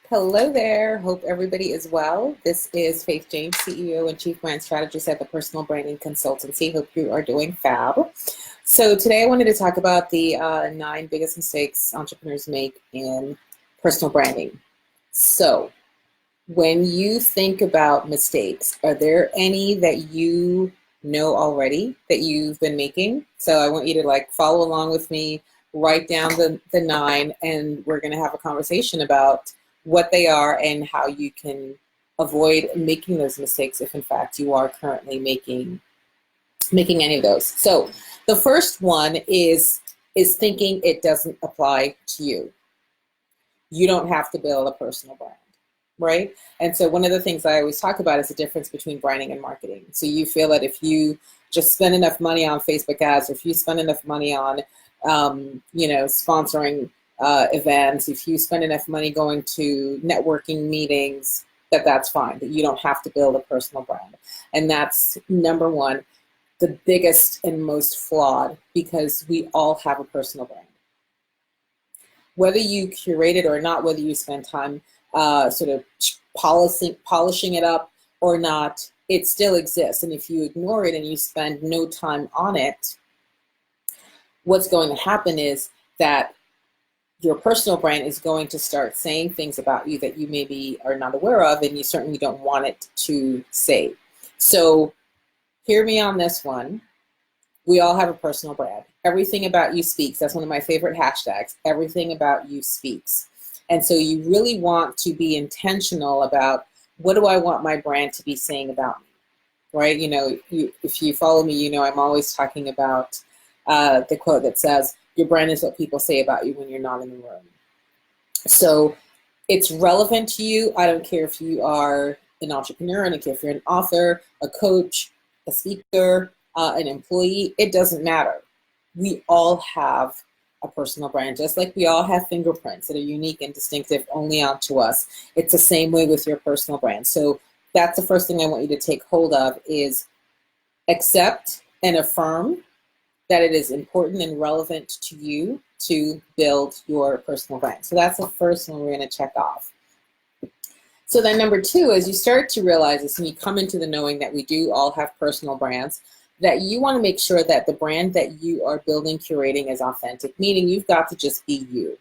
Hello there. Hope everybody is well. This is Faith James, CEO and Chief Brand Strategist at the Personal Branding Consultancy. Hope you are doing fab. So today I wanted to talk about the 9 biggest mistakes entrepreneurs make in personal branding. So when you think about mistakes, are there any that you know already that you've been making? So I want you to follow along with me, write down the 9, and we're going to have a conversation about what they are and how you can avoid making those mistakes if in fact you are currently making any of those. So the first one is thinking it doesn't apply to you. You don't have to build a personal brand, right? And so one of the things I always talk about is the difference between branding and marketing. So you feel that if you just spend enough money on Facebook ads, or if you spend enough money on sponsoring events, if you spend enough money going to networking meetings, that's fine, that you don't have to build a personal brand. And that's number one, the biggest and most flawed, because we all have a personal brand. Whether you curate it or not, whether you spend time sort of polishing it up or not, it still exists. And if you ignore it and you spend no time on it, what's going to happen is that your personal brand is going to start saying things about you that you maybe are not aware of, and you certainly don't want it to say. So hear me on this one. We all have a personal brand. Everything about you speaks. That's one of my favorite hashtags. Everything about you speaks. And so you really want to be intentional about, what do I want my brand to be saying about me, right? If you follow me, I'm always talking about the quote that says, your brand is what people say about you when you're not in the room. So it's relevant to you. I don't care if you are an entrepreneur, I don't care if you're an author, a coach, a speaker, an employee. It doesn't matter. We all have a personal brand, just like we all have fingerprints that are unique and distinctive only onto us. It's the same way with your personal brand. So that's the first thing I want you to take hold of, is accept and affirm that it is important and relevant to you to build your personal brand. So that's the first one we're going to check off. So then number 2, as you start to realize this and you come into the knowing that we do all have personal brands, that you want to make sure that the brand that you are building, curating, is authentic, meaning you've got to just be you.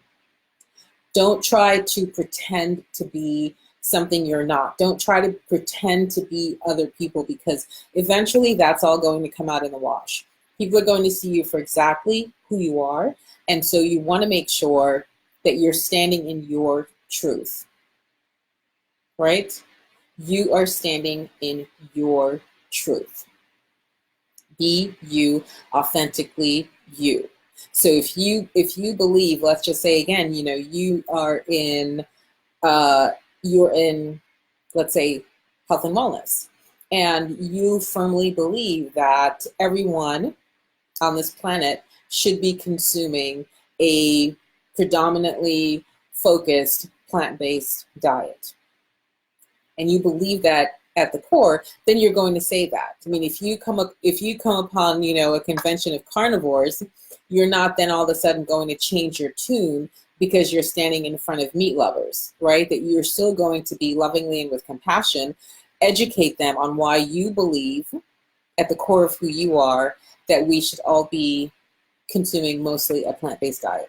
Don't try to pretend to be something you're not. Don't try to pretend to be other people, because eventually that's all going to come out in the wash. People are going to see you for exactly who you are. And so you want to make sure that you're standing in your truth, right? You are standing in your truth. Be you, authentically you. So if you believe, let's just say again, you are you're in, let's say, health and wellness, and you firmly believe that everyone on this planet should be consuming a predominantly focused plant-based diet, and you believe that at the core, then you're going to say that. I mean, if you come upon a convention of carnivores, you're not then all of a sudden going to change your tune because you're standing in front of meat lovers, right? That you're still going to be lovingly and with compassion educate them on why you believe at the core of who you are that we should all be consuming mostly a plant-based diet.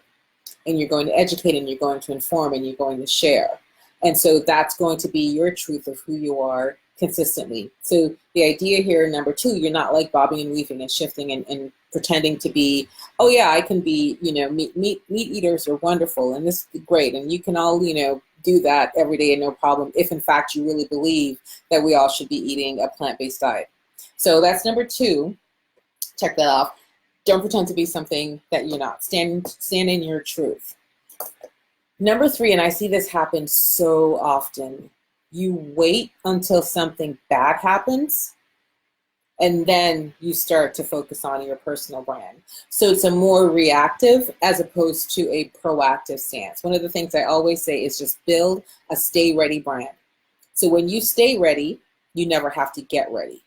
And you're going to educate, and you're going to inform, and you're going to share. And so that's going to be your truth of who you are consistently. So the idea here, number 2, you're not bobbing and weaving and shifting and pretending to be, oh yeah, I can be, meat eaters are wonderful and this is great. And you can all, do that every day and no problem, if in fact you really believe that we all should be eating a plant-based diet. So that's number 2. Check that off. Don't pretend to be something that you're not. Stand in your truth. Number 3, and I see this happen so often, you wait until something bad happens, and then you start to focus on your personal brand. So it's a more reactive as opposed to a proactive stance. One of the things I always say is just build a stay ready brand. So when you stay ready, you never have to get ready,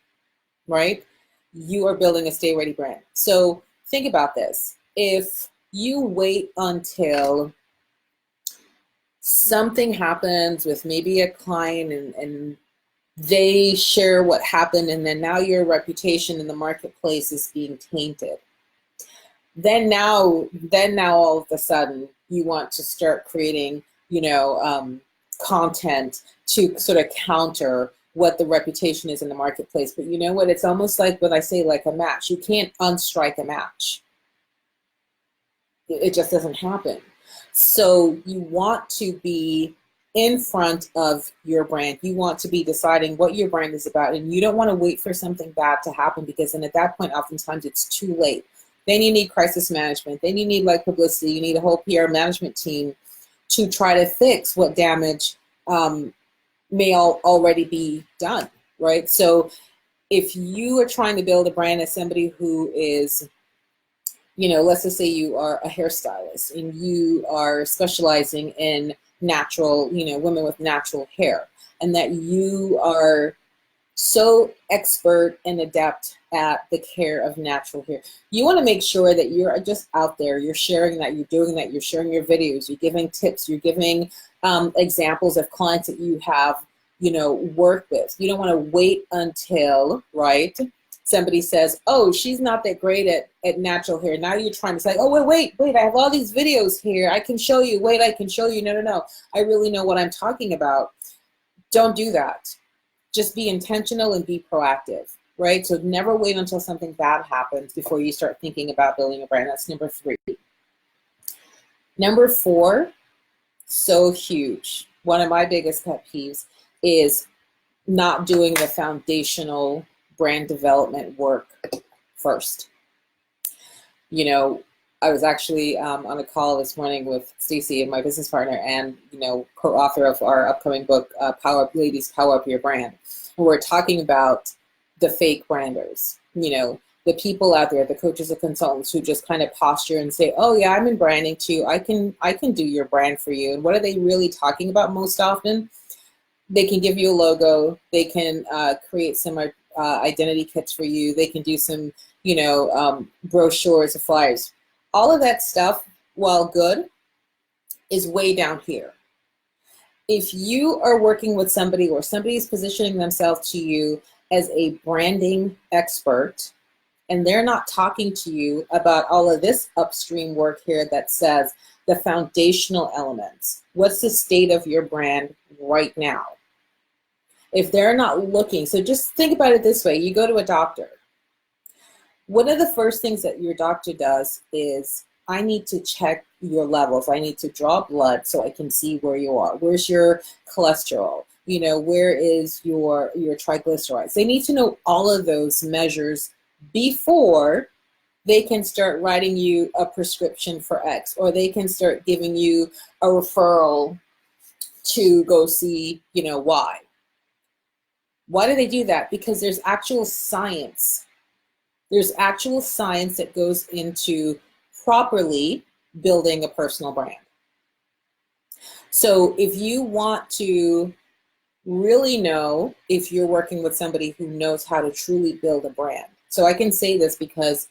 right? You are building a stay ready brand. So think about this. If you wait until something happens with maybe a client and they share what happened, and then now your reputation in the marketplace is being tainted. Then now all of a sudden you want to start creating, content to sort of counter what the reputation is in the marketplace. But you know what? It's almost like when I say like a match. You can't unstrike a match. It just doesn't happen. So you want to be in front of your brand. You want to be deciding what your brand is about, and you don't want to wait for something bad to happen, because then at that point, oftentimes it's too late. Then you need crisis management. Then you need like publicity. You need a whole PR management team to try to fix what damage may already be done, right? So if you are trying to build a brand as somebody who is, let's just say you are a hairstylist and you are specializing in natural, women with natural hair, and that you are so expert and adept at the care of natural hair. You want to make sure that you're just out there, you're sharing that, you're doing that, you're sharing your videos, you're giving tips, you're giving examples of clients that you have, worked with. You don't want to wait until, right, somebody says, oh, she's not that great at natural hair. Now you're trying to say, oh, wait, I have all these videos here. I can show you. Wait, I can show you. No. I really know what I'm talking about. Don't do that. Just be intentional and be proactive, right? So never wait until something bad happens before you start thinking about building a brand. That's number 3. Number 4, so huge. One of my biggest pet peeves is not doing the foundational brand development work first. I was actually on a call this morning with Stacy, my business partner, and co-author of our upcoming book, Ladies Power Up Your Brand. And we're talking about the fake branders. The people out there, the coaches and consultants who just kind of posture and say, "Oh yeah, I'm in branding too. I can do your brand for you." And what are they really talking about most often? They can give you a logo. They can create some identity kits for you. They can do some, brochures or flyers. All of that stuff, while good, is way down here. If you are working with somebody or somebody is positioning themselves to you as a branding expert, and they're not talking to you about all of this upstream work here that says the foundational elements, what's the state of your brand right now? If they're not looking, so just think about it this way, you go to a doctor. One of the first things that your doctor does is, I need to check your levels. I need to draw blood so I can see where you are. Where's your cholesterol? Where is your triglycerides? They need to know all of those measures before they can start writing you a prescription for X, or they can start giving you a referral to go see, Y. Why do they do that? Because there's actual science. There's actual science that goes into properly building a personal brand. So if you want to really know if you're working with somebody who knows how to truly build a brand. So I can say this because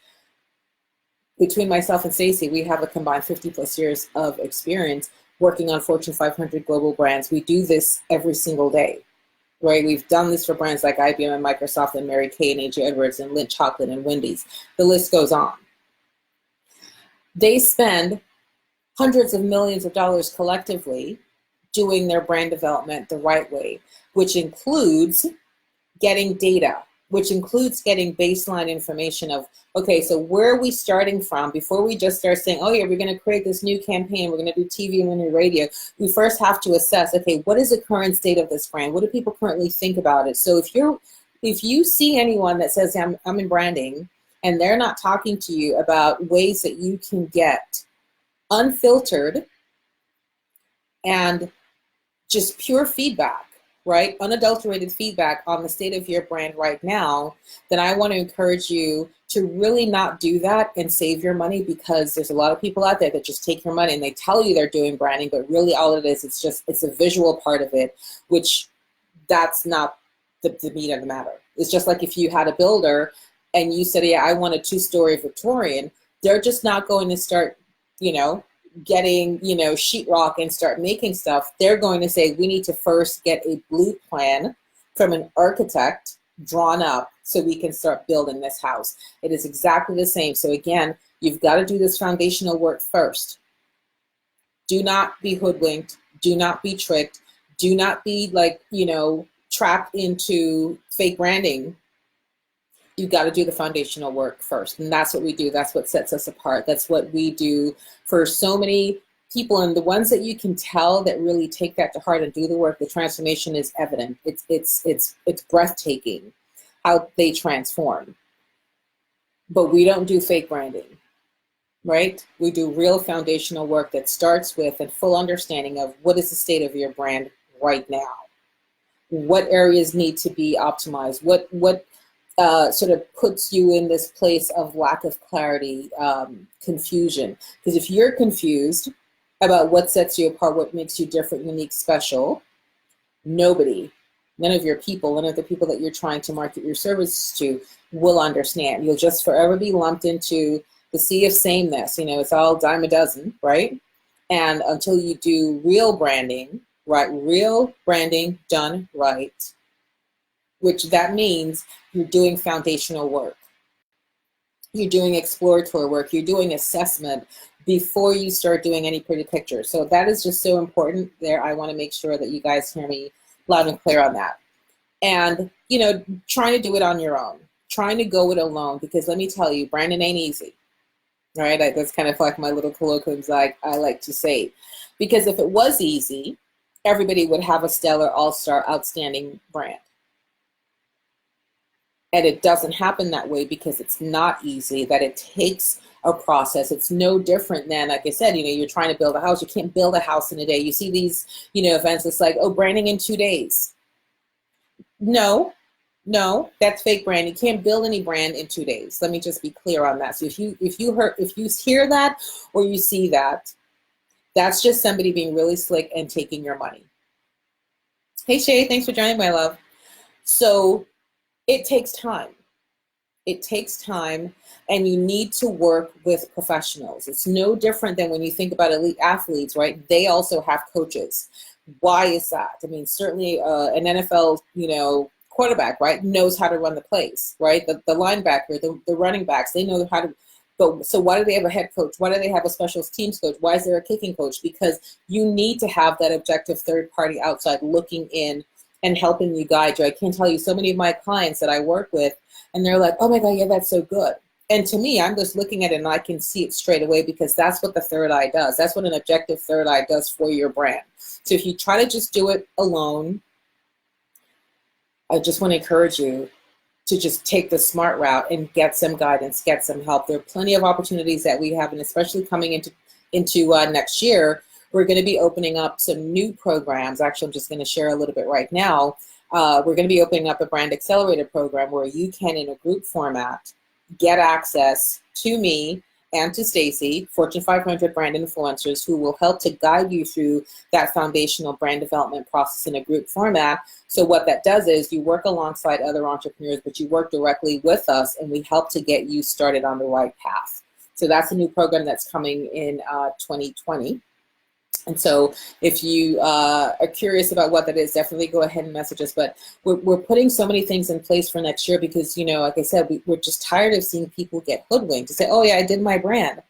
between myself and Stacey, we have a combined 50+ years of experience working on Fortune 500 global brands. We do this every single day. Right, we've done this for brands like IBM and Microsoft and Mary Kay and AJ Edwards and Lindt Chocolate and Wendy's. The list goes on. They spend hundreds of millions of dollars collectively doing their brand development the right way, which includes getting data, which includes getting baseline information of, okay, so where are we starting from before we just start saying, oh yeah, we're going to create this new campaign, we're going to do TV and new radio. We first have to assess, okay, what is the current state of this brand? What do people currently think about it? So if you see anyone that says I'm in branding and they're not talking to you about ways that you can get unfiltered and just pure feedback, right? Unadulterated feedback on the state of your brand right now, then I want to encourage you to really not do that and save your money, because there's a lot of people out there that just take your money and they tell you they're doing branding, but really all it is, it's a visual part of it, which that's not the meat of the matter. It's just like if you had a builder and you said, yeah, I want a 2-story Victorian, they're just not going to start, getting, sheetrock and start making stuff, they're going to say, we need to first get a blue plan from an architect drawn up so we can start building this house. It is exactly the same. So again, you've got to do this foundational work first. Do not be hoodwinked. Do not be tricked. Do not be trapped into fake branding. You've got to do the foundational work first. And that's what we do. That's what sets us apart. That's what we do for so many people. And the ones that you can tell that really take that to heart and do the work, the transformation is evident. It's breathtaking how they transform. But we don't do fake branding, right? We do real foundational work that starts with a full understanding of what is the state of your brand right now. What areas need to be optimized? What sort of puts you in this place of lack of clarity, confusion. Because if you're confused about what sets you apart, what makes you different, unique, special, none of your people, none of the people that you're trying to market your services to will understand. You'll just forever be lumped into the sea of sameness. It's all dime a dozen, right? And until you do real branding, right? Real branding done right, which that means you're doing foundational work. You're doing exploratory work. You're doing assessment before you start doing any pretty pictures. So that is just so important there. I want to make sure that you guys hear me loud and clear on that. And, trying to do it on your own. Trying to go it alone, because let me tell you, branding ain't easy. Right? That's kind of like my little colloquiums I like to say. Because if it was easy, everybody would have a stellar, all-star, outstanding brand. And it doesn't happen that way because it's not easy, that it takes a process. It's no different than, like I said, you're trying to build a house. You can't build a house in a day. You see these, events, it's like, branding in 2 days. No, that's fake brand. You can't build any brand in 2 days. Let me just be clear on that. So if you hear that or you see that, that's just somebody being really slick and taking your money. Hey Shay, thanks for joining, my love. So it takes time. It takes time, and you need to work with professionals. It's no different than when you think about elite athletes, right? They also have coaches. Why is that? I mean, certainly an NFL, quarterback, right, knows how to run the plays, right? The linebacker, the running backs, they know how to. But so why do they have a head coach? Why do they have a special teams coach? Why is there a kicking coach? Because you need to have that objective third party outside looking in and helping you, guide you. I can't tell you so many of my clients that I work with, and they're like, oh my God, yeah, that's so good. And to me, I'm just looking at it and I can see it straight away, because that's what the third eye does. That's what an objective third eye does for your brand. So if you try to just do it alone, I just want to encourage you to just take the smart route and get some guidance, get some help. There are plenty of opportunities that we have, and especially coming into next year, we're going to be opening up some new programs. Actually, I'm just going to share a little bit right now. We're going to be opening up a brand accelerator program where you can, in a group format, get access to me and to Stacy, Fortune 500 brand influencers, who will help to guide you through that foundational brand development process in a group format. So what that does is you work alongside other entrepreneurs, but you work directly with us, and we help to get you started on the right path. So that's a new program that's coming in 2020. And so if you are curious about what that is, definitely go ahead and message us. But we're putting so many things in place for next year because, like I said, we're just tired of seeing people get hoodwinked to say, oh, yeah, I did my brand.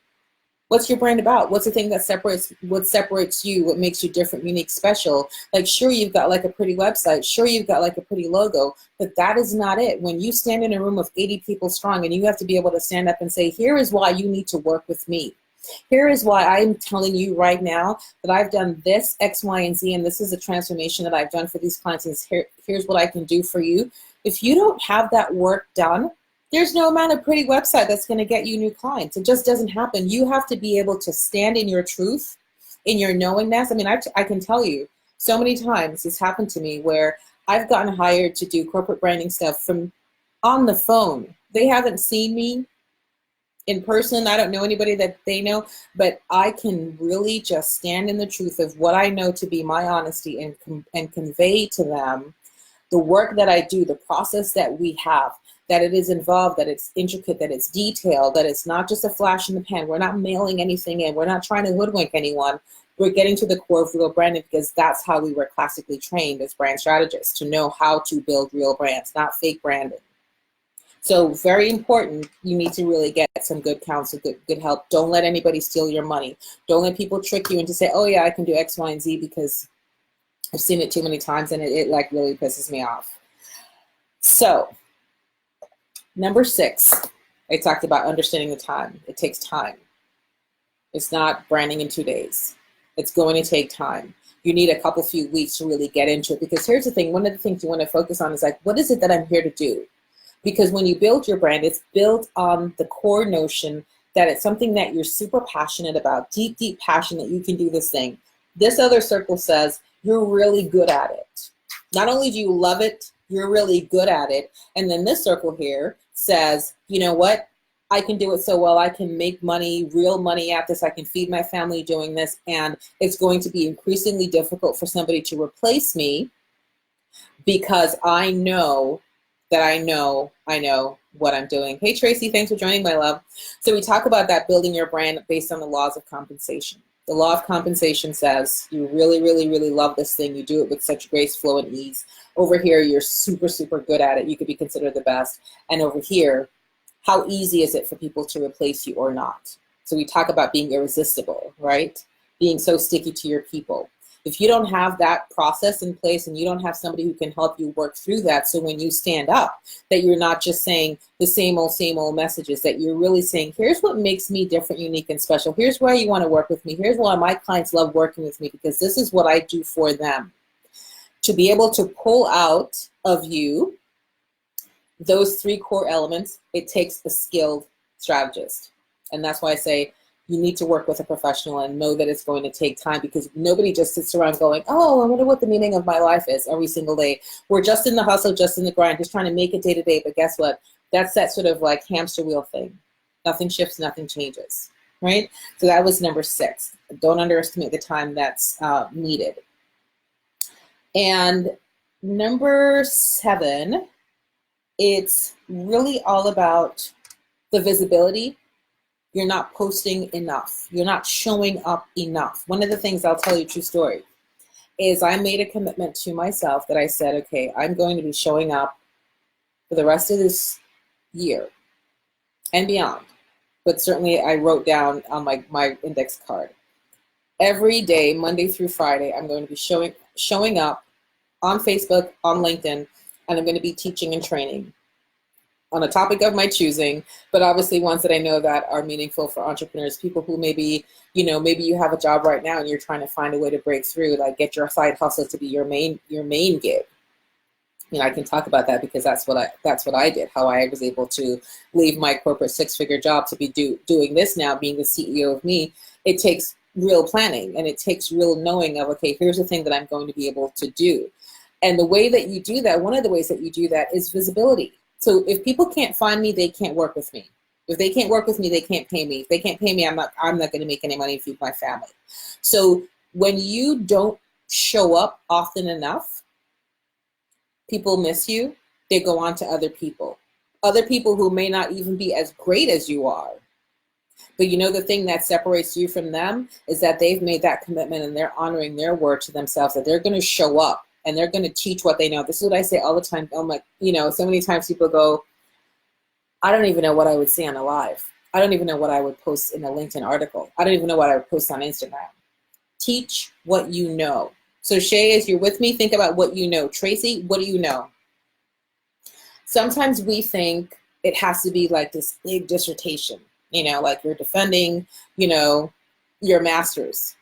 What's your brand about? What's the thing that separates you? What makes you different, unique, special? Like, sure, you've got like a pretty website. Sure, you've got like a pretty logo, but that is not it. When you stand in a room of 80 people strong and you have to be able to stand up and say, here is why you need to work with me. Here is why I'm telling you right now that I've done this, X, Y, and Z, and this is a transformation that I've done for these clients, and here's what I can do for you. If you don't have that work done, there's no amount of pretty website that's going to get you new clients. It just doesn't happen. You have to be able to stand in your truth, in your knowingness. I mean, I can tell you so many times it's happened to me where I've gotten hired to do corporate branding stuff from on the phone. They haven't seen me in person. I don't know anybody that they know, but I can really just stand in the truth of what I know to be my honesty and convey to them the work that I do, the process that we have, that it is involved, that it's intricate, that it's detailed, that it's not just a flash in the pan. We're not mailing anything in. We're not trying to hoodwink anyone. We're getting to the core of real branding because that's how we were classically trained as brand strategists, to know how to build real brands, not fake branding. So very important, you need to really get some good counsel, good help. Don't let anybody steal your money. Don't let people trick you into say, oh yeah, I can do X, Y, and Z, because I've seen it too many times and it like really pisses me off. So number 6, I talked about understanding the time. It takes time. It's not branding in 2 days. It's going to take time. You need a few weeks to really get into it, because here's the thing. One of the things you want to focus on is like, what is it that I'm here to do? Because when you build your brand, it's built on the core notion that it's something that you're super passionate about, deep, deep passion that you can do this thing. This other circle says you're really good at it. Not only do you love it, you're really good at it. And then this circle here says, you know what? I can do it so well. I can make money, real money at this. I can feed my family doing this. And it's going to be increasingly difficult for somebody to replace me, because I know that I know what I'm doing. Hey, Tracy, thanks for joining, my love. So we talk about that, building your brand based on the laws of compensation. The law of compensation says you really, really, really love this thing. You do it with such grace, flow, and ease. Over here, you're super, super good at it. You could be considered the best. And over here, how easy is it for people to replace you or not? So we talk about being irresistible, right? Being so sticky to your people. If you don't have that process in place and you don't have somebody who can help you work through that, so when you stand up, that you're not just saying the same old messages, that you're really saying, here's what makes me different, unique, and special. Here's why you want to work with me. Here's why my clients love working with me, because this is what I do for them. To be able to pull out of you those 3 core elements, it takes a skilled strategist. And that's why I say, you need to work with a professional and know that it's going to take time, because nobody just sits around going, oh, I wonder what the meaning of my life is every single day. We're just in the hustle, just in the grind, just trying to make it day to day. But guess what? That's that sort of like hamster wheel thing. Nothing shifts, nothing changes, right? So that was number 6. Don't underestimate the time that's needed. And number 7, it's really all about the visibility. You're not posting enough. You're not showing up enough. One of the things, I'll tell you a true story, is I made a commitment to myself that I said, okay, I'm going to be showing up for the rest of this year and beyond. But certainly I wrote down on my index card, every day, Monday through Friday, I'm going to be showing up on Facebook, on LinkedIn, and I'm going to be teaching and training on a topic of my choosing, but obviously ones that I know that are meaningful for entrepreneurs, people who maybe, maybe you have a job right now and you're trying to find a way to break through, like get your side hustle to be your main gig. I can talk about that because that's what I did, how I was able to leave my corporate 6-figure job to be doing this now, being the CEO of me. It takes real planning and it takes real knowing of, okay, here's the thing that I'm going to be able to do. And the way that you do that, one of the ways that you do that is visibility. So if people can't find me, they can't work with me. If they can't work with me, they can't pay me. If they can't pay me, I'm not going to make any money to feed my family. So when you don't show up often enough, people miss you. They go on to other people who may not even be as great as you are. But the thing that separates you from them is that they've made that commitment and they're honoring their word to themselves, that they're going to show up. And they're going to teach what they know. This is what I say all the time. I'm like, so many times people go, I don't even know what I would say on a live. I don't even know what I would post in a LinkedIn article. I don't even know what I would post on Instagram. Teach what you know. So Shay, as you're with me, think about what you know. Tracy, what do you know? Sometimes we think it has to be like this big dissertation, like you're defending, your master's.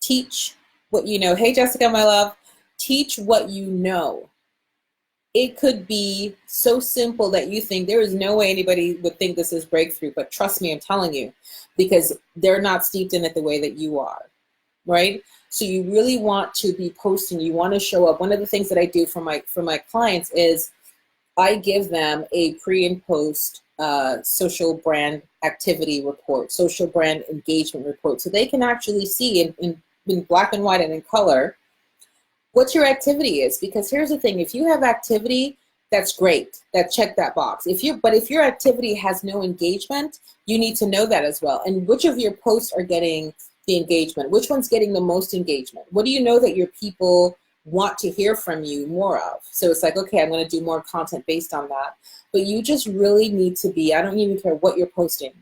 Teach what you know. Hey, Jessica, my love. Teach what you know. It could be so simple that you think there is no way anybody would think this is breakthrough, but trust me, I'm telling you, because they're not steeped in it the way that you are, right? So you really want to be posting. You want to show up. One of the things that I do for my clients is I give them a pre and post social brand activity report, social brand engagement report, so they can actually see in black and white and in color what your activity is. Because here's the thing, if you have activity, That's great. Check that box. But if your activity has no engagement, you need to know that as well. And which of your posts are getting the engagement? Which one's getting the most engagement? What do you know that your people want to hear from you more of? So it's like, okay, I'm going to do more content based on that. But you just really need to be, I don't even care what you're posting.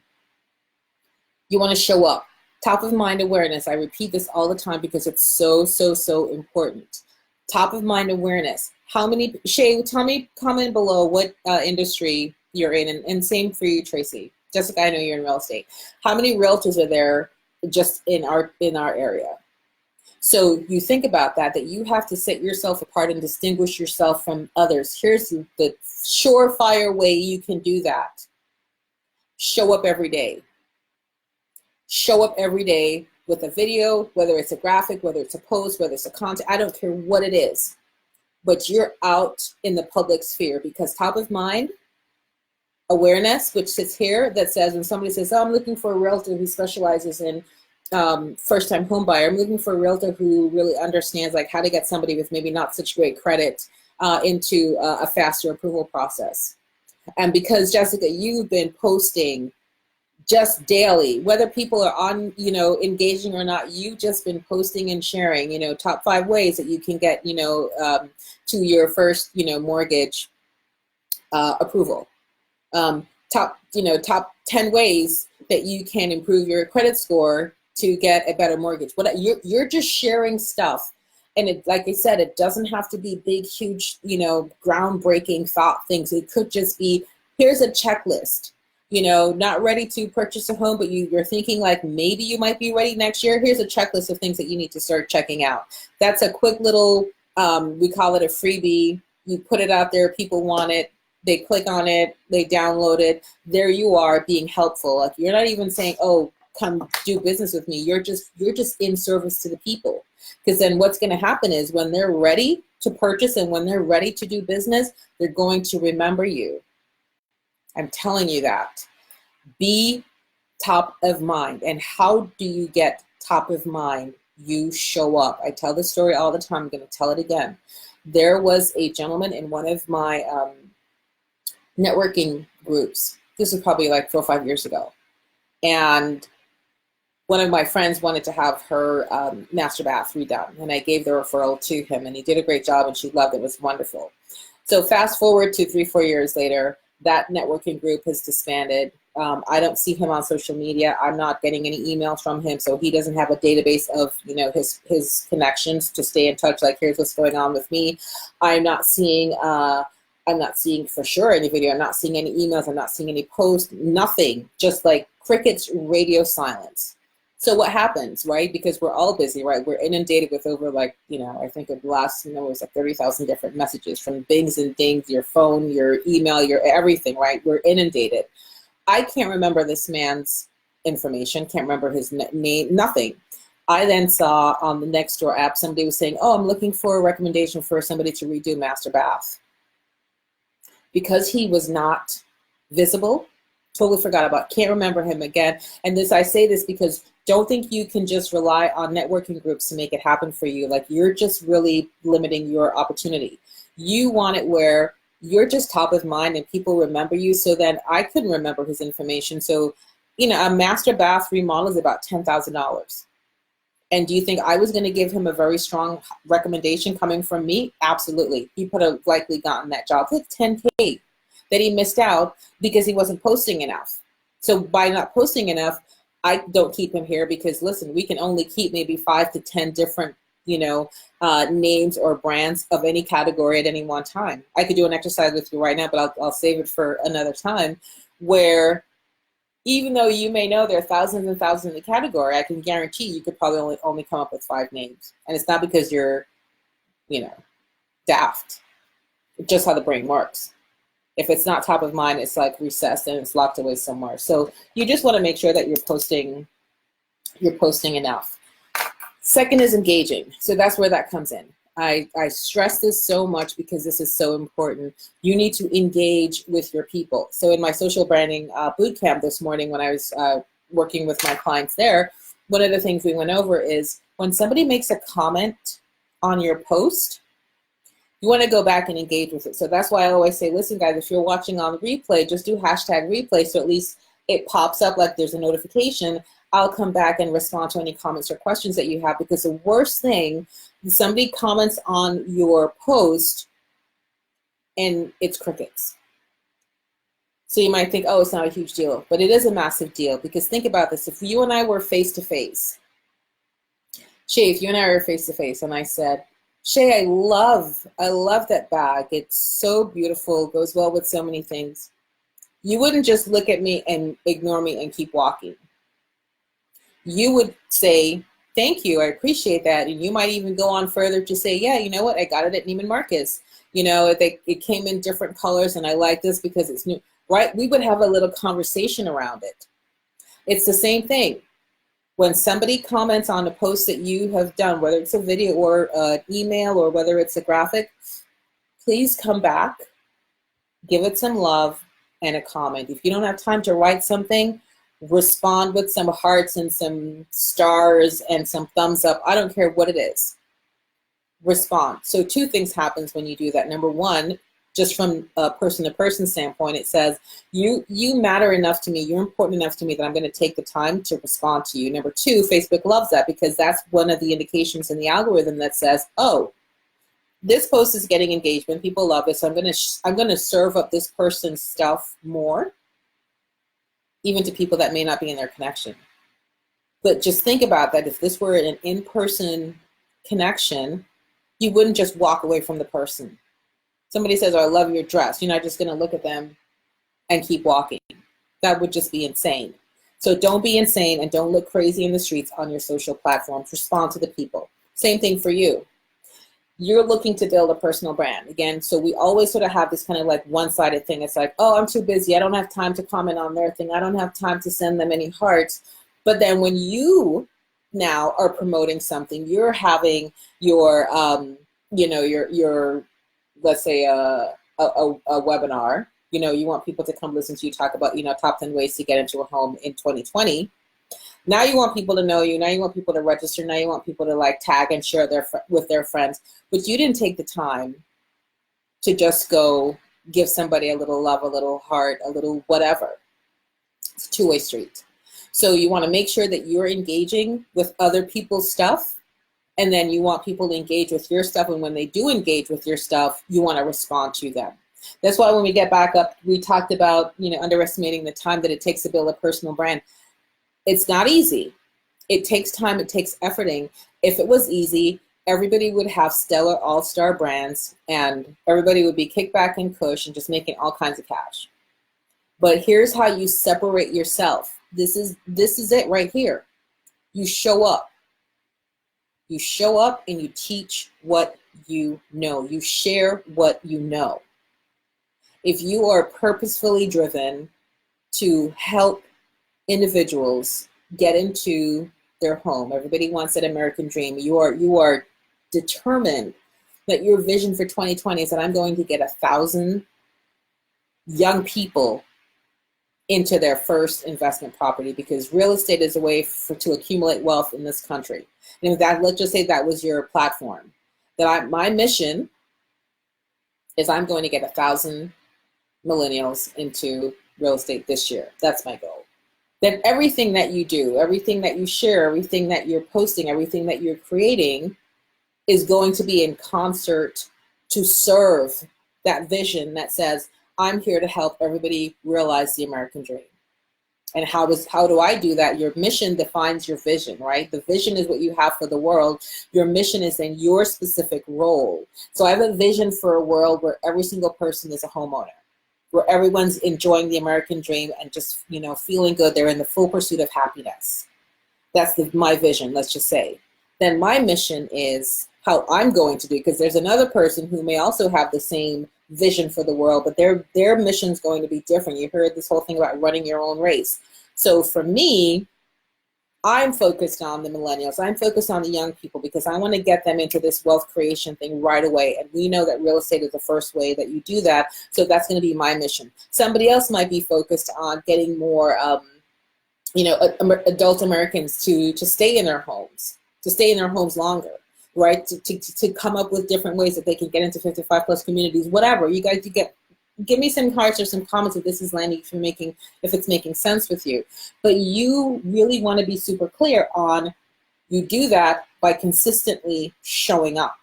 You want to show up. Top of mind awareness. I repeat this all the time because it's so, so, so important. Top of mind awareness. How many, Shay, tell me, comment below what industry you're in, and same for you, Tracy. Jessica, I know you're in real estate. How many realtors are there just in our area? So you think about that you have to set yourself apart and distinguish yourself from others. Here's the surefire way you can do that. Show up every day. Show up every day with a video, whether it's a graphic, whether it's a post, whether it's a content, I don't care what it is, but you're out in the public sphere, because top of mind awareness, which sits here, that says when somebody says, oh, I'm looking for a realtor who specializes in first-time home buyer, I'm looking for a realtor who really understands like how to get somebody with maybe not such great credit into a faster approval process. And because Jessica, you've been posting just daily, whether people are on, engaging or not, you've just been posting and sharing, top 5 ways that you can get, to your first, mortgage approval. Top 10 ways that you can improve your credit score to get a better mortgage. You're just sharing stuff. And it, like I said, it doesn't have to be big, huge, groundbreaking thought things. It could just be, here's a checklist. Not ready to purchase a home, but you're thinking like maybe you might be ready next year. Here's a checklist of things that you need to start checking out. That's a quick little, we call it a freebie. You put it out there, people want it, they click on it, they download it. There you are being helpful. Like you're not even saying, oh, come do business with me. You're just in service to the people. Because then what's going to happen is when they're ready to purchase and when they're ready to do business, they're going to remember you. I'm telling you that. Be top of mind. And how do you get top of mind? You show up. I tell this story all the time. I'm going to tell it again. There was a gentleman in one of my networking groups. This was probably like 4 or 5 years ago. And one of my friends wanted to have her master bath redone. And I gave the referral to him. And he did a great job. And she loved it. It was wonderful. So fast forward to 3 or 4 years later, that networking group has disbanded. I don't see him on social media. I'm not getting any emails from him, so he doesn't have a database of his connections to stay in touch. Like, here's what's going on with me. I'm not seeing for sure any video. I'm not seeing any emails. I'm not seeing any posts. Nothing. Just like crickets, radio silence. So what happens, right? Because we're all busy, right? We're inundated with over I think of the last, it was like 30,000 different messages from bings and dings, your phone, your email, your everything, right? We're inundated. I can't remember this man's information, can't remember his name, nothing. I then saw on the Nextdoor app, somebody was saying, oh, I'm looking for a recommendation for somebody to redo master bath. Because he was not visible, totally forgot about, can't remember him again. And I say this because don't think you can just rely on networking groups to make it happen for you. Like, you're just really limiting your opportunity. You want it where you're just top of mind and people remember you. So then I couldn't remember his information. So, a master bath remodel is about $10,000. And do you think I was going to give him a very strong recommendation coming from me? Absolutely. He could have likely gotten that job. It's $10K that he missed out because he wasn't posting enough. So by not posting enough, I don't keep him here because, listen, we can only keep maybe 5 to 10 different, names or brands of any category at any one time. I could do an exercise with you right now, but I'll save it for another time, where even though you may know there are thousands and thousands in the category, I can guarantee you could probably only come up with 5 names. And it's not because you're, daft. It's just how the brain works. If it's not top of mind, it's like recessed and it's locked away somewhere. So you just want to make sure that you're posting enough. Second is engaging. So that's where that comes in. I stress this so much because this is so important. You need to engage with your people. So in my social branding bootcamp this morning, when I was working with my clients there, one of the things we went over is when somebody makes a comment on your post, You want to go back and engage with it. So that's why I always say, listen, guys, if you're watching on the replay, just do hashtag replay so at least it pops up like there's a notification. I'll come back and respond to any comments or questions that you have, because the worst thing, somebody comments on your post and it's crickets. So you might think, oh, it's not a huge deal, but it is a massive deal, because think about this. If you and I were face to face, Shay, if you and I were face to face and I said, Shay, I love that bag. It's so beautiful, goes well with so many things. You wouldn't just look at me and ignore me and keep walking. You would say, thank you, I appreciate that. And you might even go on further to say, yeah, you know what, I got it at Neiman Marcus. You know, it came in different colors and I like this because it's new, right? We would have a little conversation around it. It's the same thing. When somebody comments on a post that you have done, whether it's a video or an email or whether it's a graphic, please come back, give it some love and a comment. If you don't have time to write something, respond with some hearts and some stars and some thumbs up. I don't care what it is. Respond. So two things happens when you do that. Number one, just from a person-to-person standpoint, it says, you matter enough to me, you're important enough to me that I'm going to take the time to respond to you. Number two, Facebook loves that, because that's one of the indications in the algorithm that says, oh, this post is getting engagement, people love it, so I'm going to serve up this person's stuff more, even to people that may not be in their connection. But just think about that. If this were an in-person connection, you wouldn't just walk away from the person. Somebody says, oh, I love your dress. You're not just going to look at them and keep walking. That would just be insane. So don't be insane and don't look crazy in the streets on your social platforms. Respond to the people. Same thing for you. You're looking to build a personal brand. Again, so we always sort of have this kind of like one-sided thing. It's like, oh, I'm too busy. I don't have time to comment on their thing. I don't have time to send them any hearts. But then when you now are promoting something, you're having your, your let's say a webinar, you want people to come listen to you talk about, top 10 ways to get into a home in 2020. Now you want people to know you. Now you want people to register. Now you want people to like tag and share with their friends. But you didn't take the time to just go give somebody a little love, a little heart, a little whatever. It's a two-way street. So you want to make sure that you're engaging with other people's stuff. And then you want people to engage with your stuff. And when they do engage with your stuff, you want to respond to them. That's why when we get back up, we talked about, underestimating the time that it takes to build a personal brand. It's not easy. It takes time. It takes efforting. If it was easy, everybody would have stellar all-star brands and everybody would be kicked back and cush and just making all kinds of cash. But here's how you separate yourself. This is it right here. You show up. You show up and you teach what you know. You share what you know. If you are purposefully driven to help individuals get into their home, everybody wants that American dream. You are determined that your vision for 2020 is that I'm going to get 1,000 young people into their first investment property, because real estate is a way to accumulate wealth in this country. And if that, let's just say that was your platform, my mission is I'm going to get 1,000 millennials into real estate this year. That's my goal. Then everything that you do, everything that you share, everything that you're posting, everything that you're creating is going to be in concert to serve that vision that says, I'm here to help everybody realize the American dream. And how do I do that? Your mission defines your vision, right? The vision is what you have for the world. Your mission is in your specific role. So I have a vision for a world where every single person is a homeowner, where everyone's enjoying the American dream and just, feeling good. They're in the full pursuit of happiness. That's my vision, let's just say. Then my mission is how I'm going to do, because there's another person who may also have the same vision for the world, but their mission is going to be different. You heard this whole thing about running your own race. So for me, I'm focused on the millennials. I'm focused on the young people because I want to get them into this wealth creation thing right away. And we know that real estate is the first way that you do that. So that's going to be my mission. Somebody else might be focused on getting more, adult Americans to stay in their homes, to stay in their homes longer. right? To come up with different ways that they can get into 55 plus communities, whatever. You guys, give me some hearts or some comments if this is landing, if it's making sense with you. But you really want to be super clear on, you do that by consistently showing up.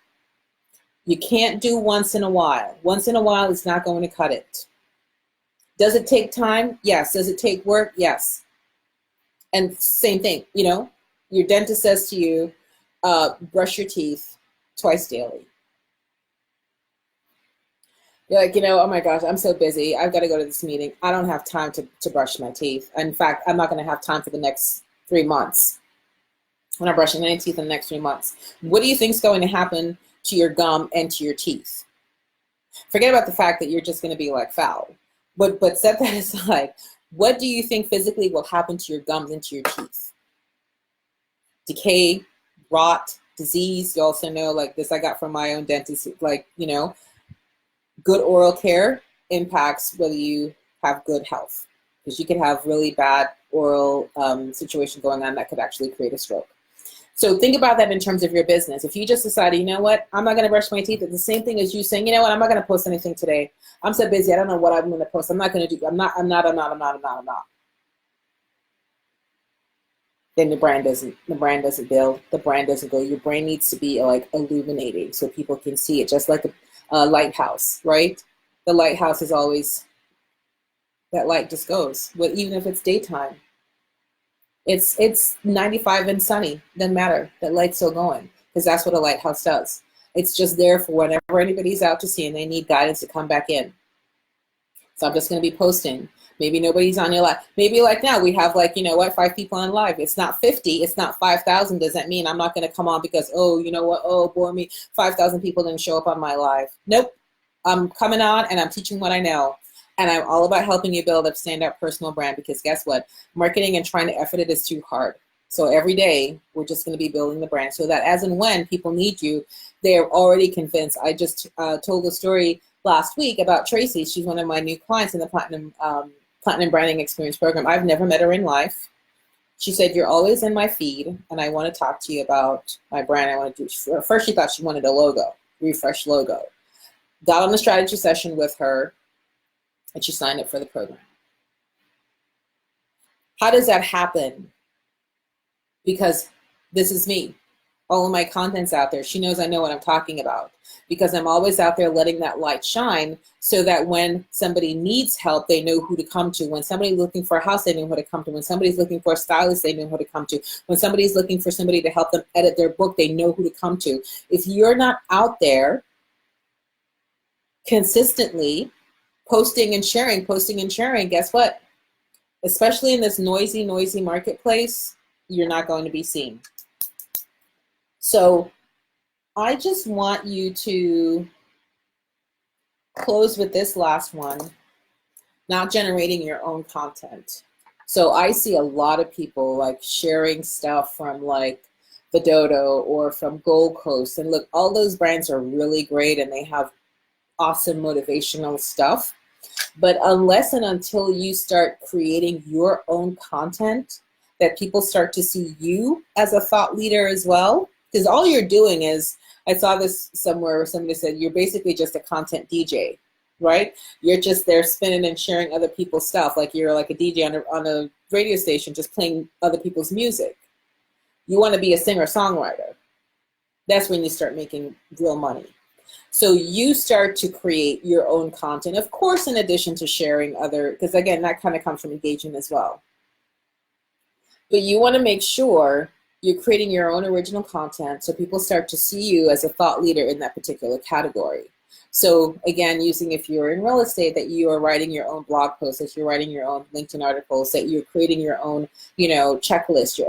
You can't do once in a while. Once in a while is not going to cut it. Does it take time? Yes. Does it take work? Yes. And same thing, your dentist says to you, brush your teeth twice daily. You're like, oh my gosh, I'm so busy. I've got to go to this meeting. I don't have time to brush my teeth. In fact, I'm not going to have time for the next 3 months. I'm not brushing any teeth in the next 3 months. What do you think is going to happen to your gum and to your teeth? Forget about the fact that you're just going to be like foul. But set that aside. What do you think physically will happen to your gums and to your teeth? Decay, rot, disease. You also know, like this I got from my own dentist, good oral care impacts whether you have good health, because you could have really bad oral situation going on that could actually create a stroke. So think about that in terms of your business. If you just decided, you know what, I'm not going to brush my teeth, it's the same thing as you saying, you know what, I'm not going to post anything today. I'm so busy, I don't know what I'm going to post. I'm not going to do, I'm not. Then the brand doesn't build, the brand doesn't go. Your brand needs to be like illuminating so people can see it, just like a lighthouse, right? The lighthouse is always, that light just goes, even if it's daytime. It's 95 and sunny, doesn't matter, that light's still going, because that's what a lighthouse does. It's just there for whenever anybody's out to sea and they need guidance to come back in. So I'm just going to be posting. Maybe nobody's on your live. Maybe like now we have 5 people on live. It's not 50, it's not 5,000. Does that mean I'm not going to come on because, bore me, 5,000 people didn't show up on my live? Nope. I'm coming on and I'm teaching what I know. And I'm all about helping you build a standout personal brand, because guess what? Marketing and trying to effort it is too hard. So every day we're just going to be building the brand so that as and when people need you, they're already convinced. I just told a story last week about Tracy. She's one of my new clients in the Platinum Branding Experience Program. I've never met her in life. She said, you're always in my feed and I want to talk to you about my brand. I want to do, first she thought she wanted a logo, refresh logo. Got on a strategy session with her and she signed up for the program. How does that happen? Because this is me. All of my content's out there. She knows I know what I'm talking about, because I'm always out there letting that light shine so that when somebody needs help, they know who to come to. When somebody's looking for a house, they know who to come to. When somebody's looking for a stylist, they know who to come to. When somebody's looking for somebody to help them edit their book, they know who to come to. If you're not out there consistently posting and sharing, guess what? Especially in this noisy marketplace, you're not going to be seen. So I just want you to close with this last one, not generating your own content. So I see a lot of people like sharing stuff from like the Dodo or from Gold Coast. And look, all those brands are really great and they have awesome motivational stuff. But unless and until you start creating your own content, that people start to see you as a thought leader as well, because all you're doing is, I saw this somewhere where somebody said, you're basically just a content DJ, right? You're just there spinning and sharing other people's stuff, like you're like a DJ on a radio station just playing other people's music. You want to be a singer-songwriter. That's when you start making real money. So you start to create your own content, of course, in addition to sharing other, because again, that kind of comes from engagement as well. But you want to make sure you're creating your own original content so people start to see you as a thought leader in that particular category. So again, using, if you're in real estate, that you are writing your own blog posts, that you're writing your own LinkedIn articles, that you're creating your own, checklist, your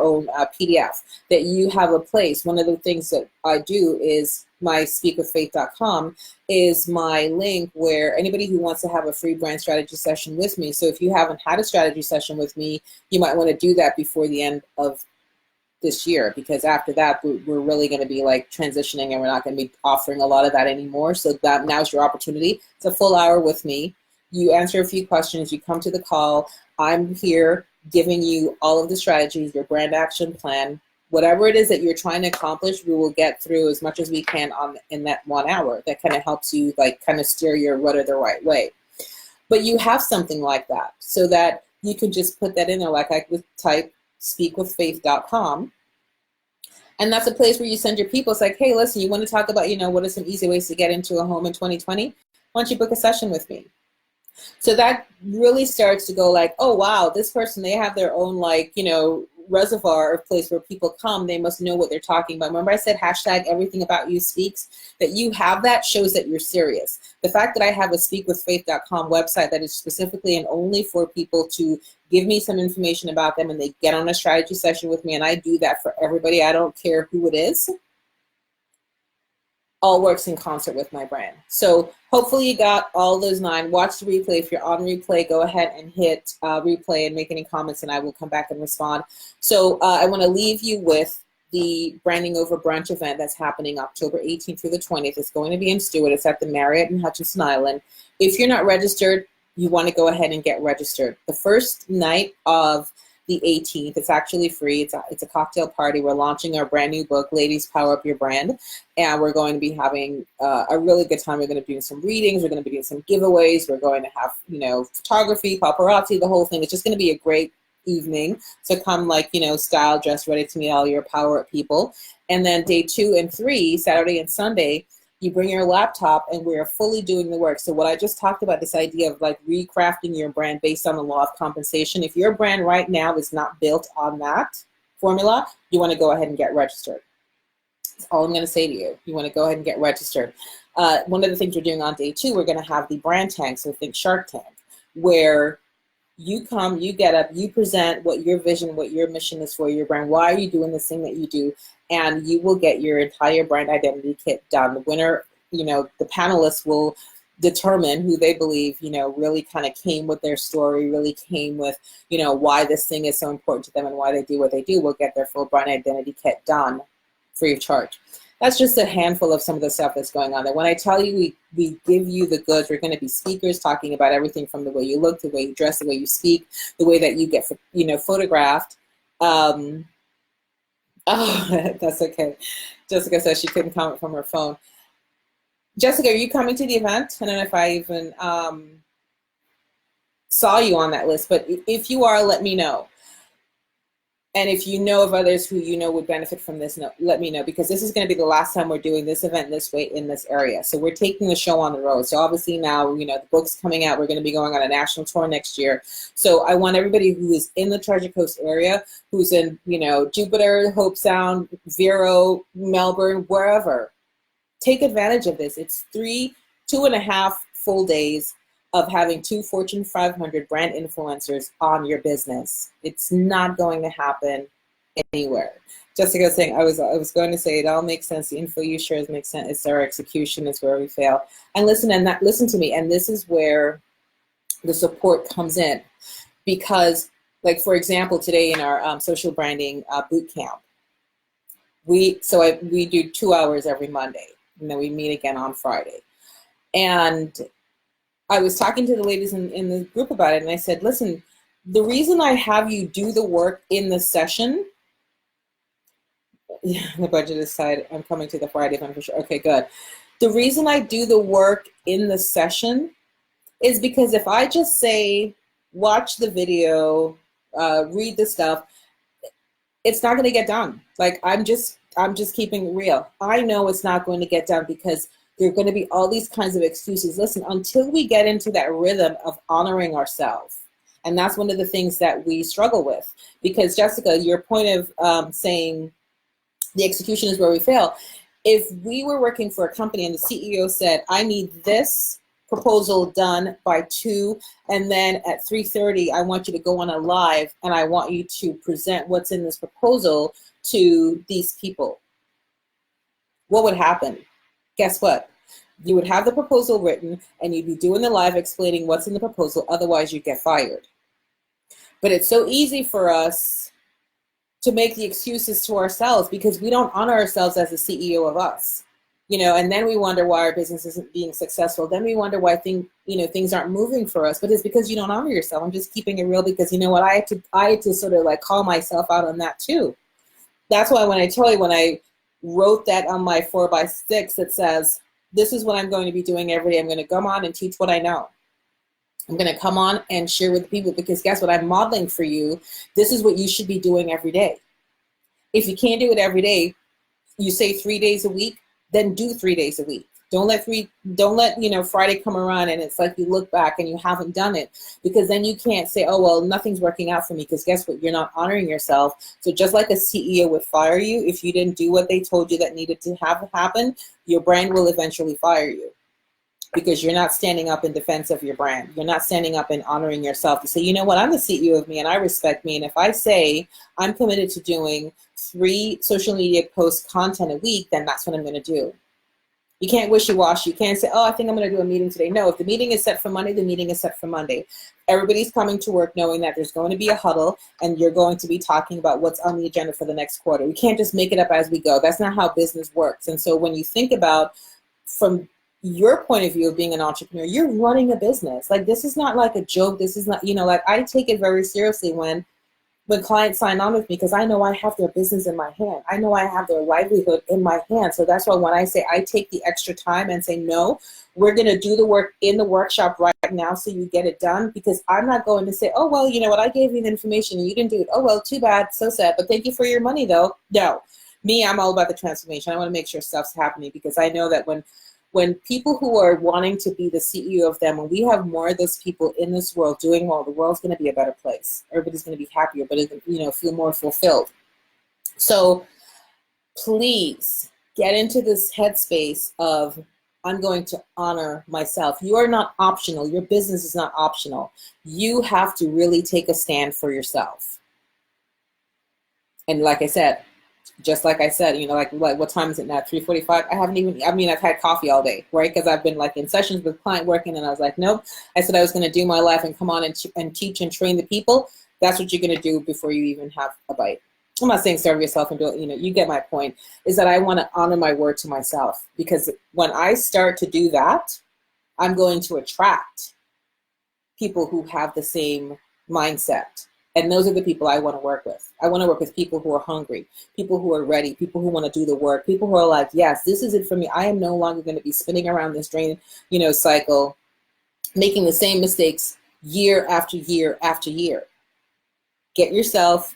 own PDF, that you have a place. One of the things that I do is my speakwithfaith.com is my link where anybody who wants to have a free brand strategy session with me. So if you haven't had a strategy session with me, you might want to do that before the end of this year, because after that we're really going to be like transitioning and we're not going to be offering a lot of that anymore. So that now's your opportunity. It's a full hour with me. You answer a few questions, you come to the call. I'm here giving you all of the strategies, your brand action plan, whatever it is that you're trying to accomplish, we will get through as much as we can in that 1 hour. That kind of helps you like kind of steer your rudder the right way. But you have something like that so that you can just put that in there. Like I would type speakwithfaith.com. And that's a place where you send your people. It's like, hey, listen, you want to talk about, what are some easy ways to get into a home in 2020? Why don't you book a session with me? So that really starts to go like, oh, wow, this person, they have their own like, reservoir of place where people come. They must know what they're talking about. Remember I said hashtag everything about you speaks? That you have that shows that you're serious. The fact that I have a speakwithfaith.com website that is specifically and only for people to give me some information about them and they get on a strategy session with me, and I do that for everybody. I don't care who it is. All works in concert with my brand. So hopefully you got all those 9. Watch the replay. If you're on replay, go ahead and hit replay and make any comments and I will come back and respond. So I want to leave you with the Branding Over Brunch event that's happening October 18th through the 20th. It's going to be in Stewart. It's at the Marriott in Hutchinson Island. If you're not registered, you want to go ahead and get registered. The first night of the 18th, it's actually free. It's a cocktail party. We're launching our brand new book, Ladies Power Up Your Brand, and we're going to be having a really good time. We're going to be doing some readings. We're going to be doing some giveaways. We're going to have, photography, paparazzi, the whole thing. It's just going to be a great evening. So come style, dress, ready to meet all your power up people. And then day 2 and 3, Saturday and Sunday, you bring your laptop and we're fully doing the work. So what I just talked about, this idea of like recrafting your brand based on the law of compensation. If your brand right now is not built on that formula, you want to go ahead and get registered. That's all I'm going to say to you. You want to go ahead and get registered. One of the things we're doing on day 2, we're going to have the brand tank. So think Shark Tank, where you come, you get up, you present what your vision, what your mission is for your brand. Why are you doing this thing that you do? And you will get your entire brand identity kit done. The winner, the panelists will determine who they believe, really kind of came with their story, really came with, why this thing is so important to them and why they do what they do. Will get their full brand identity kit done free of charge. That's just a handful of some of the stuff that's going on there. When I tell you we give you the goods, we're going to be speakers talking about everything from the way you look, the way you dress, the way you speak, the way that you get, photographed. Oh, that's okay. Jessica says she couldn't comment from her phone. Jessica, are you coming to the event? I don't know if I even saw you on that list, but if you are, let me know. And if you know of others who would benefit from this, let me know, because this is going to be the last time we're doing this event this way in this area. So we're taking the show on the road. So obviously now, the book's coming out. We're going to be going on a national tour next year. So I want everybody who is in the Treasure Coast area, who's in, Jupiter, Hope Sound, Vero, Melbourne, wherever, take advantage of this. It's 2.5 full days of having 2 Fortune 500 brand influencers on your business. It's not going to happen anywhere. Jessica was saying, I was going to say, it all makes sense. The info you share makes sense. It's our execution is where we fail. And listen to me. And this is where the support comes in, because, like for example, today in our social branding boot camp, we do 2 hours every Monday, and then we meet again on Friday. And I was talking to the ladies in the group about it, and I said, listen, the reason I have you do the work in the session, yeah, the budget is tight. I'm coming to the Friday event for sure. Okay, good. The reason I do the work in the session is because if I just say, watch the video, read the stuff, it's not going to get done. Like, I'm just keeping it real. I know it's not going to get done because there are going to be all these kinds of excuses. Listen, until we get into that rhythm of honoring ourselves, and that's one of the things that we struggle with. Because Jessica, your point of saying the execution is where we fail. If we were working for a company and the CEO said, I need this proposal done by 2, and then at 3:30, I want you to go on a live and I want you to present what's in this proposal to these people, what would happen? Guess what? You would have the proposal written and you'd be doing the live explaining what's in the proposal, otherwise you'd get fired. But it's so easy for us to make the excuses to ourselves because we don't honor ourselves as the CEO of us, and then we wonder why our business isn't being successful. Then we wonder why things aren't moving for us, but it's because you don't honor yourself. I'm just keeping it real because you know what? I had to sort of like call myself out on that too. That's why when I tell you, when I wrote that on my 4x6, it says, this is what I'm going to be doing every day. I'm going to come on and teach what I know. I'm going to come on and share with people, because guess what? I'm modeling for you. This is what you should be doing every day. If you can't do it every day, you say 3 days a week, then do 3 days a week. Don't let Friday come around and it's like you look back and you haven't done it, because then you can't say, oh, well, nothing's working out for me, because guess what? You're not honoring yourself. So just like a CEO would fire you, if you didn't do what they told you that needed to have happen, your brand will eventually fire you, because you're not standing up in defense of your brand. You're not standing up and honoring yourself to say, you know what, I'm the CEO of me and I respect me. And if I say I'm committed to doing 3 social media post content a week, then that's what I'm going to do. You can't wishy-washy. You can't say, oh, I think I'm going to do a meeting today. No, if the meeting is set for Monday, the meeting is set for Monday. Everybody's coming to work knowing that there's going to be a huddle and you're going to be talking about what's on the agenda for the next quarter. We can't just make it up as we go. That's not how business works. And so when you think about, from your point of view of being an entrepreneur, you're running a business. Like, this is not like a joke. This is not, like, I take it very seriously when clients sign on with me, because I know I have their business in my hand. I know I have their livelihood in my hand. So that's why when I say I take the extra time and say, no, we're going to do the work in the workshop right now so you get it done, because I'm not going to say, oh, well, you know what, I gave you the information and you didn't do it. Oh, well, too bad, so sad, but thank you for your money, though. No, me, I'm all about the transformation. I want to make sure stuff's happening, because I know that when people who are wanting to be the CEO of them, when we have more of those people in this world doing well, the world's going to be a better place. Everybody's going to be happier, but feel more fulfilled. So please get into this headspace of, I'm going to honor myself. You are not optional. Your business is not optional. You have to really take a stand for yourself. And like I said, like what time is it now? 3:45. I've had coffee all day, right? Because I've been like in sessions with client working, and I was like, nope. I said I was going to do my life and come on and teach and train the people. That's what you're going to do before you even have a bite. I'm not saying serve yourself and do it, you get my point, is that I want to honor my word to myself, because when I start to do that, I'm going to attract people who have the same mindset. And those are the people I want to work with. I want to work with people who are hungry, people who are ready, people who want to do the work, people who are like, yes, this is it for me. I am no longer going to be spinning around this drain, cycle, making the same mistakes year after year after year. Get yourself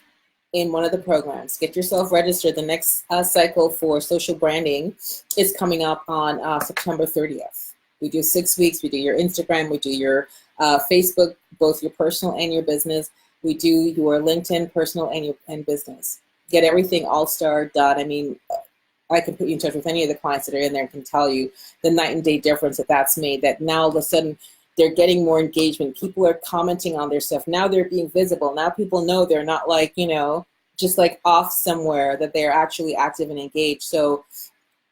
in one of the programs. Get yourself registered. The next cycle for social branding is coming up on September 30th. We do 6 weeks. We do your Instagram. We do your Facebook, both your personal and your business. We do your LinkedIn, personal and business. Get everything all-star done. I mean, I can put you in touch with any of the clients that are in there and can tell you the night and day difference that's made, that now all of a sudden they're getting more engagement. People are commenting on their stuff. Now they're being visible. Now people know they're not like, just like off somewhere, that they're actually active and engaged. So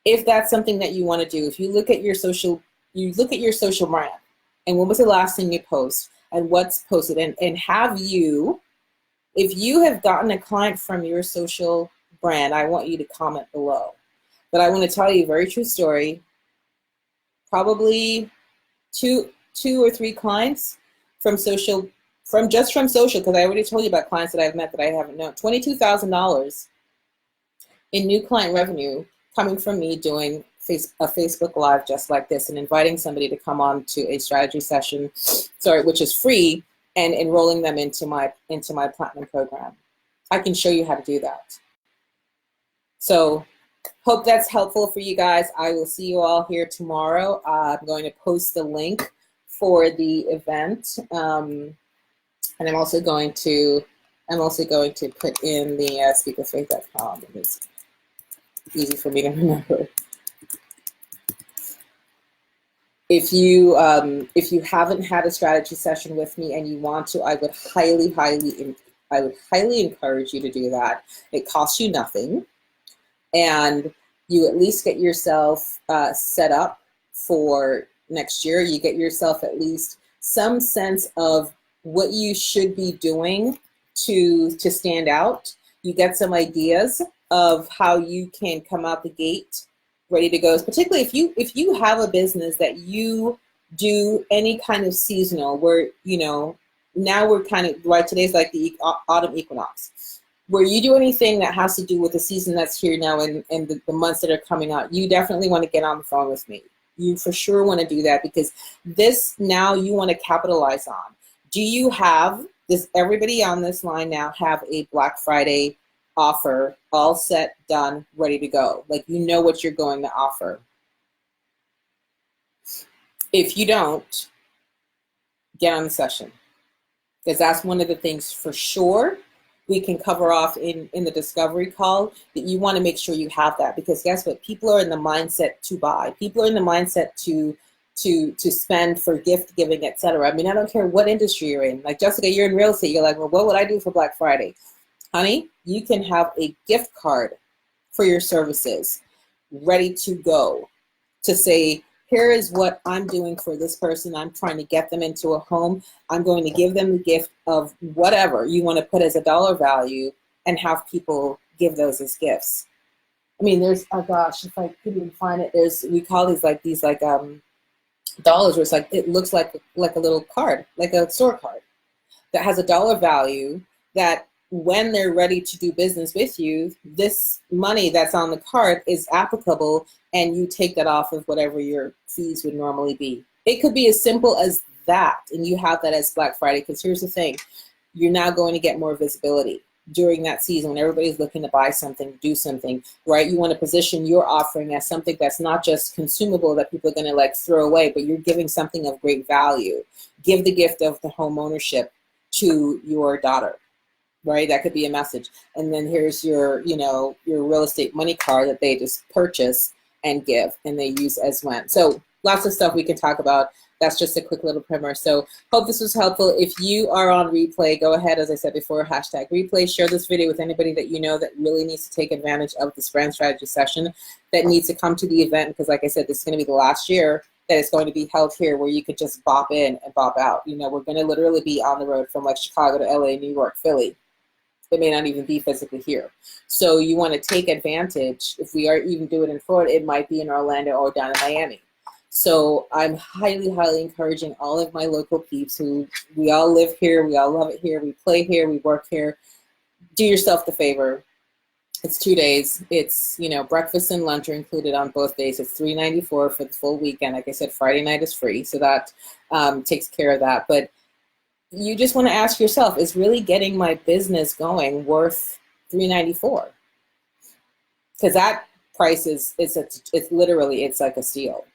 if that's something that you want to do, if you look at your social brand, and when was the last thing you post? And what's posted, and have you, if you have gotten a client from your social brand, I want you to comment below. But I want to tell you a very true story. Probably two or three clients from social, because I already told you about clients that I've met that I haven't known. $22,000 in new client revenue coming from me doing a Facebook Live just like this, and inviting somebody to come on to a strategy session, which is free, and enrolling them into my platinum program. I can show you how to do that. So hope that's helpful for you guys. I will see you all here tomorrow. I'm going to post the link for the event, and I'm also going to put in the speakoffaith.com. It's easy for me to remember. If you haven't had a strategy session with me and you want to, I would highly encourage you to do that. It costs you nothing, and you at least get yourself set up for next year. You get yourself at least some sense of what you should be doing to stand out. You get some ideas of how you can come out the gate ready to go, particularly if you have a business that you do any kind of seasonal, where now we're kind of, right, today's like the autumn equinox. where you do anything that has to do with the season that's here now and the months that are coming out, you definitely want to get on the phone with me. You for sure want to do that, because this now you want to capitalize on. Do you have, does everybody on this line now have a Black Friday offer all set, done, ready to go? Like, you know what you're going to offer. If you don't, get on the session, because that's one of the things for sure we can cover off in the discovery call, that you want to make sure you have that, because guess what? People are in the mindset to buy. People are in the mindset to spend for gift giving, etc. I mean, I don't care what industry you're in. Like, Jessica, you're in real estate. You're like, well, what would I do for Black Friday? Honey, you can have a gift card for your services ready to go, to say, here is what I'm doing for this person. I'm trying to get them into a home. I'm going to give them the gift of whatever you want to put as a dollar value, and have people give those as gifts. I mean, there's, oh gosh, if I could even find it, there's, we call these dollars, where it's like, it looks like a little card, like a store card that has a dollar value, that when they're ready to do business with you, this money that's on the card is applicable, and you take that off of whatever your fees would normally be. It could be as simple as that, and you have that as Black Friday, because here's the thing, you're now going to get more visibility during that season when everybody's looking to buy something, do something, right? You want to position your offering as something that's not just consumable that people are going to like throw away, but you're giving something of great value. Give the gift of the home ownership to your daughter, right? That could be a message. And then here's your, you know, your real estate money card that they just purchase and give, and they use as when. So lots of stuff we can talk about. That's just a quick little primer. So hope this was helpful. If you are on replay, go ahead, as I said before, hashtag replay, share this video with anybody that you know that really needs to take advantage of this brand strategy session, that needs to come to the event, because like I said, this is going to be the last year that it's going to be held here, where you could just bop in and bop out. You know, we're going to literally be on the road from like Chicago to LA, New York, Philly. It may not even be physically here. So you want to take advantage. If we are even doing it in Florida, it might be in Orlando or down in Miami. So I'm highly, highly encouraging all of my local peeps, who we all live here, we all love it here, we play here, we work here. Do yourself the favor. It's 2 days. It's, you know, breakfast and lunch are included on both days. It's $394 for the full weekend. Like I said, Friday night is free, so that takes care of that. But you just want to ask yourself, is really getting my business going worth $394? Because that price is, it's literally, it's like a steal,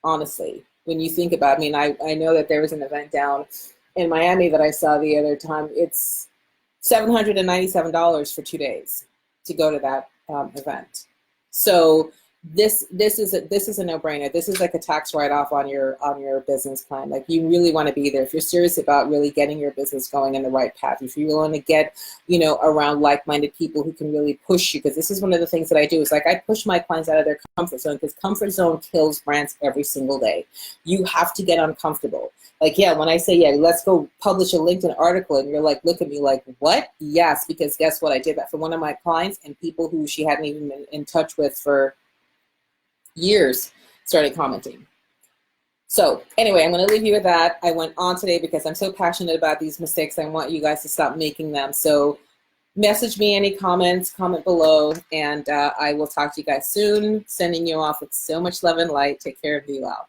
honestly. When you think about, I mean, I know that there was an event down in Miami that I saw the other time. It's $797 for 2 days to go to that event. So this is a no-brainer. This is like a tax write-off on your business plan. Like, you really want to be there if you're serious about really getting your business going in the right path. If you want to get, you know, around like-minded people who can really push you, because this is one of the things that I do, is like I push my clients out of their comfort zone, because comfort zone kills brands every single day. You have to get uncomfortable. Like, yeah, when I say, yeah, let's go publish a LinkedIn article, and you're like, look at me like, what? Yes, because guess what? I did that for one of my clients, and people who she hadn't even been in touch with for years started commenting. So anyway, I'm going to leave you with that. I went on today because I'm so passionate about these mistakes. I want you guys to stop making them. So message me any comments, comment below, and I will talk to you guys soon. Sending you off with so much love and light. Take care of you all.